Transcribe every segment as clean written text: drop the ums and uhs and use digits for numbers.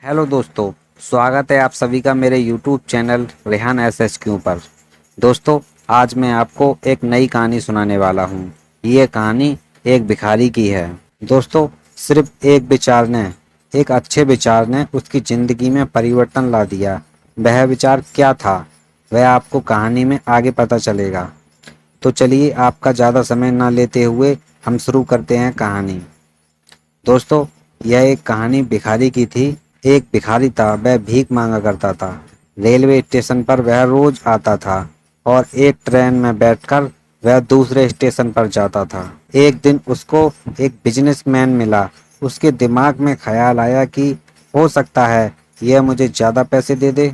Hello दोस्तों। स्वागत है आप सभी का मेरे यूट्यूब चैनल रेहान SHQ पर। दोस्तों, आज मैं आपको एक नई कहानी सुनाने वाला हूँ। ये कहानी एक भिखारी की है। दोस्तों, सिर्फ एक अच्छे विचार ने उसकी ज़िंदगी में परिवर्तन ला दिया। वह विचार क्या था, वह आपको कहानी में आगे पता चलेगा। तो चलिए, आपका ज़्यादा समय ना लेते हुए हम शुरू करते हैं कहानी। दोस्तों, यह एक कहानी भिखारी की थी। एक भिखारी था, वह भीख मांगा करता था। रेलवे स्टेशन पर वह रोज आता था और एक ट्रेन में बैठकर वह दूसरे स्टेशन पर जाता था। एक दिन उसको एक बिजनेसमैन मिला। उसके दिमाग में ख्याल आया कि हो सकता है यह मुझे ज़्यादा पैसे दे दे,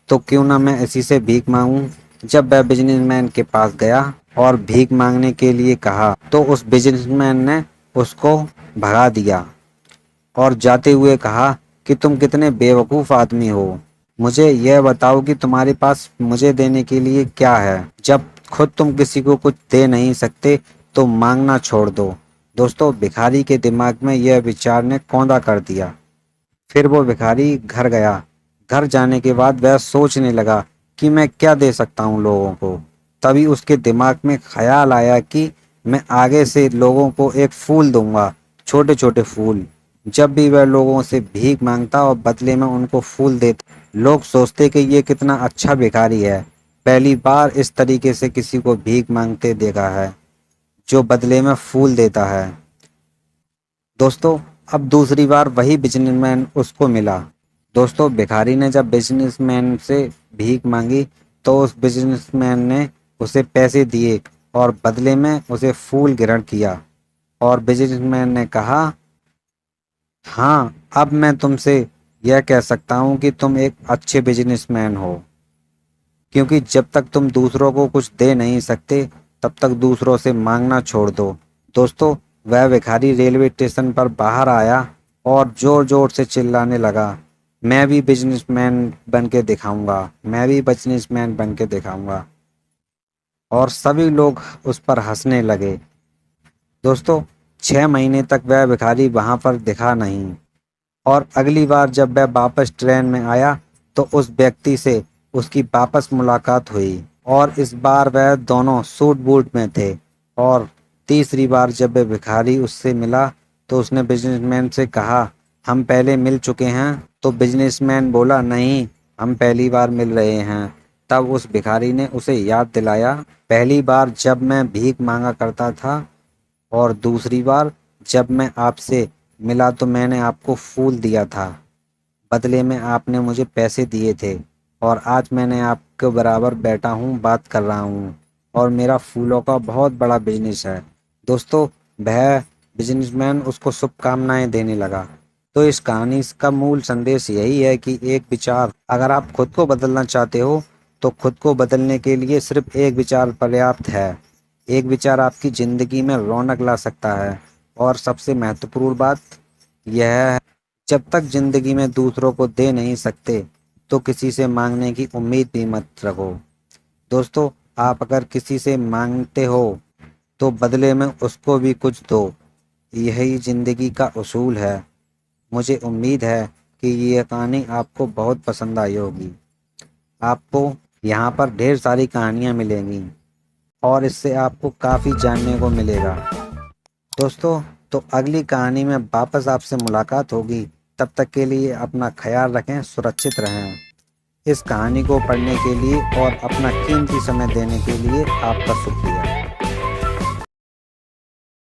तो क्यों ना मैं इसी से भीख मांगूं। जब वह बिजनेसमैन के पास गया और भीख मांगने के लिए कहा, तो उस बिजनेसमैन ने उसको भगा दिया और जाते हुए कहा कि तुम कितने बेवकूफ़ आदमी हो। मुझे यह बताओ कि तुम्हारे पास मुझे देने के लिए क्या है। जब खुद तुम किसी को कुछ दे नहीं सकते तो मांगना छोड़ दो। दोस्तों, भिखारी के दिमाग में यह विचार ने कौंधा कर दिया। फिर वो भिखारी घर गया। घर जाने के बाद वह सोचने लगा कि मैं क्या दे सकता हूँ लोगों को। तभी उसके दिमाग में ख्याल आया कि मैं आगे से लोगों को एक फूल दूंगा, छोटे छोटे फूल। जब भी वह लोगों से भीख मांगता और बदले में उनको फूल देता, लोग सोचते कि ये कितना अच्छा भिखारी है, पहली बार इस तरीके से किसी को भीख मांगते देखा है जो बदले में फूल देता है। दोस्तों, अब दूसरी बार वही बिजनेसमैन उसको मिला। दोस्तों, भिखारी ने जब बिजनेसमैन से भीख मांगी तो उस बिजनेसमैन ने उसे पैसे दिए और बदले में उसे फूल ग्रहण किया। और बिजनेसमैन ने कहा, हाँ, अब मैं तुमसे यह कह सकता हूँ कि तुम एक अच्छे बिजनेसमैन हो, क्योंकि जब तक तुम दूसरों को कुछ दे नहीं सकते तब तक दूसरों से मांगना छोड़ दो। दोस्तों, वह भिखारी रेलवे स्टेशन पर बाहर आया और जोर जोर से चिल्लाने लगा, मैं भी बिजनेसमैन बन के दिखाऊंगा, मैं भी बिजनेसमैन बन के दिखाऊंगा। और सभी लोग उस पर हंसने लगे। दोस्तों, 6 महीने तक वह भिखारी वहां पर दिखा नहीं। और अगली बार जब वह वापस ट्रेन में आया तो उस व्यक्ति से उसकी वापस मुलाकात हुई और इस बार वह दोनों सूट बूट में थे। और तीसरी बार जब वह भिखारी उससे मिला तो उसने बिजनेसमैन से कहा, हम पहले मिल चुके हैं। तो बिजनेसमैन बोला, नहीं, हम पहली बार मिल रहे हैं। तब उस भिखारी ने उसे याद दिलाया, पहली बार जब मैं भीख मांगा करता था और दूसरी बार जब मैं आपसे मिला तो मैंने आपको फूल दिया था, बदले में आपने मुझे पैसे दिए थे। और आज मैंने आपके बराबर बैठा हूँ, बात कर रहा हूँ और मेरा फूलों का बहुत बड़ा बिजनेस है। दोस्तों, वह बिजनेसमैन उसको शुभकामनाएं देने लगा। तो इस कहानी का मूल संदेश यही है कि एक विचार, अगर आप खुद को बदलना चाहते हो तो खुद को बदलने के लिए सिर्फ एक विचार पर्याप्त है। एक विचार आपकी ज़िंदगी में रौनक ला सकता है। और सबसे महत्वपूर्ण बात यह है, जब तक ज़िंदगी में दूसरों को दे नहीं सकते तो किसी से मांगने की उम्मीद भी मत रखो। दोस्तों, आप अगर किसी से मांगते हो तो बदले में उसको भी कुछ दो। यही ज़िंदगी का उसूल है। मुझे उम्मीद है कि ये कहानी आपको बहुत पसंद आई होगी। आपको यहाँ पर ढेर सारी कहानियाँ मिलेंगी और इससे आपको काफ़ी जानने को मिलेगा। दोस्तों, तो अगली कहानी में वापस आपसे मुलाकात होगी। तब तक के लिए अपना ख्याल रखें, सुरक्षित रहें। इस कहानी को पढ़ने के लिए और अपना कीमती समय देने के लिए आपका शुक्रिया।